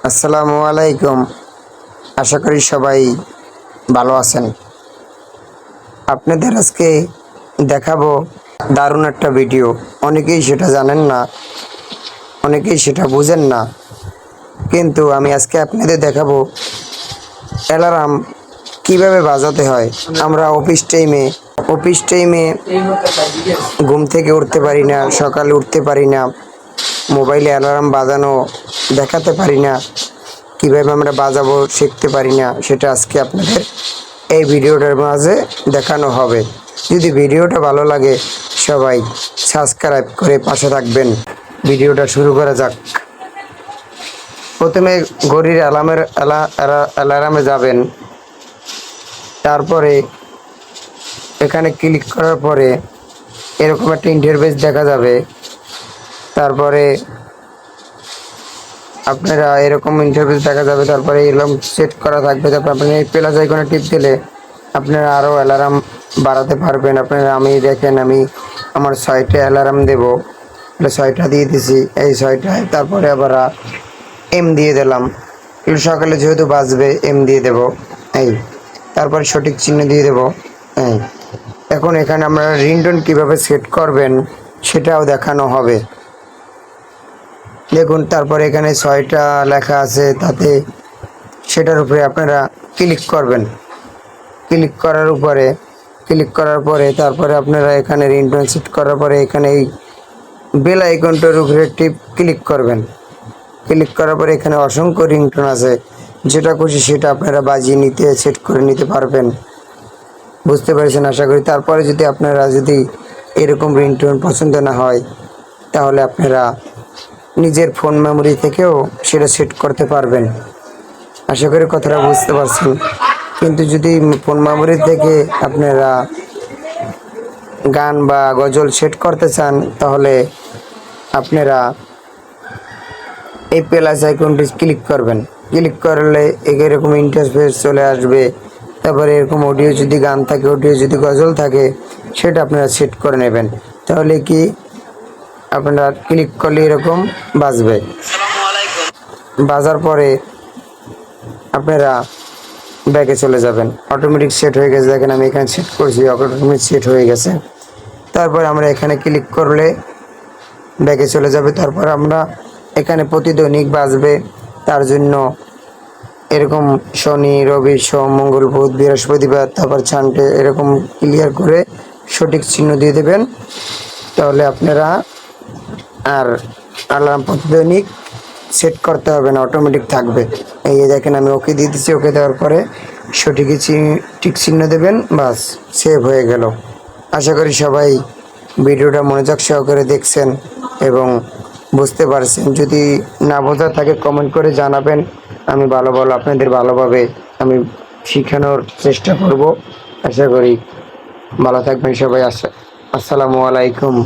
আসসালামু আলাইকুম। আশা করি সবাই ভালো আছেন। আপনাদের আজকে দেখাবো দারুণ একটা ভিডিও। অনেকেই সেটা জানেন না, অনেকেই সেটা বুঝেন না, কিন্তু আমি আজকে আপনাদের দেখাবো অ্যালার্ম কিভাবে বাজাতে হয়। আমরা অফিস টাইমে ঘুম থেকে উঠতে পারি না, সকালে উঠতে পারি না, মোবাইলে অ্যালার্ম বাজানো দেখাতে পারি না, কীভাবে আমরা বাজাবো শিখতে পারি না, সেটা আজকে আপনাদের এই ভিডিওটার মাঝে দেখানো হবে। যদি ভিডিওটা ভালো লাগে সবাই সাবস্ক্রাইব করে পাশে থাকবেন। ভিডিওটা শুরু করা যাক। প্রথমে ঘড়ির অ্যালার্মে যাবেন, তারপরে এখানে ক্লিক করার পরে এরকম একটা ইন্টারফেস দেখা যাবে। তারপরে আপনারা এরকম ইন্টারফেস দেখা যাবে, তারপরে এরকম সেট করা থাকবে। তারপর আপনি এই প্লাস আইকনে টিপ দিলে আপনারা আরও অ্যালার্ম বাড়াতে পারবেন। আপনারা দেখেন আমি আমার 6টা অ্যালার্ম দেবো, 6টা দিয়ে দিছি, এই 6টায় তারপরে আবার এম দিয়ে দিলাম। সকালে যেহেতু বাজবে এম দিয়ে দেব, এই তারপরে সঠিক চিহ্ন দিয়ে দেব। এই এখন এখানে আমরা রিংটোন কীভাবে সেট করবেন সেটাও দেখানো হবে। দেখুন, তারপরে এখানে 6টা লেখা আছে, তাতে সেটার উপরে আপনারা ক্লিক করবেন। ক্লিক করার পরে তারপরে আপনারা এখানে রিংটোন সেট করার পরে এখানে এই বেল আইকনটার উপরে ক্লিক করবেন। ক্লিক করার পরে এখানে অসংখ্য রিংটোন আছে, যেটা খুশি সেটা আপনারা বাজিয়ে সেট করে নিতে পারবেন। বুঝতে পেরেছেন আশা করি। তারপরে যদি আপনারা এরকম রিংটোন পছন্দ না হয়, তাহলে আপনারা নিজের ফোন মেমোরি থেকেও সেটা সেট করতে পারবেন। আশা করি কথাটা বুঝতে পারছেন। কিন্তু যদি ফোন মেমোরি থেকে আপনারা গান বা গজল সেট করতে চান, তাহলে আপনারা এই প্লাস আইকনটি ক্লিক করবেন। ক্লিক করলে এরকম ইন্টারফেস চলে আসবে। তারপরে এরকম অডিও যদি গান থাকে, অডিও যদি গজল থাকে, সেটা আপনারা সেট করে নেবেন। তাহলে কি আপনারা ক্লিক করলে এরকম বাজবে। বাজার পরে আপনারা ব্যাগে চলে যাবেন। অটোমেটিক সেট হয়ে গেছে, দেখেন আমি এখানে সেট করছি, অটোমেটিক সেট হয়ে গেছে। তারপর আমরা এখানে ক্লিক করলে ব্যাগে চলে যাবে। তারপর আমরা এখানে প্রতিদৈনিক বাজবে, তার জন্য এরকম শনি, রবি, সোম, মঙ্গল, বুধ, বৃহস্পতিবার, তারপর সানডে এরকম ক্লিয়ার করে সঠিক চিহ্ন দিয়ে দেবেন। তাহলে আপনারা আর অ্যালার্ম প্রতিদৈনিক সেট করতে হবে না, অটোমেটিক থাকবে। এই দেখেন আমি ওকে দিয়ে দিচ্ছি। ওকে দেওয়ার পরে সঠিক টিক চিহ্ন দেবেন, বাস সেভ হয়ে গেল। আশা করি সবাই ভিডিওটা মনোযোগ সহকারে দেখছেন এবং বুঝতে পারছেন। যদি না বোঝা থাকে কমেন্ট করে জানাবেন, আমি আপনাদের ভালোভাবে আমি শেখানোর চেষ্টা করব। আশা করি ভালো থাকবেন সবাই। আসসালামু আলাইকুম।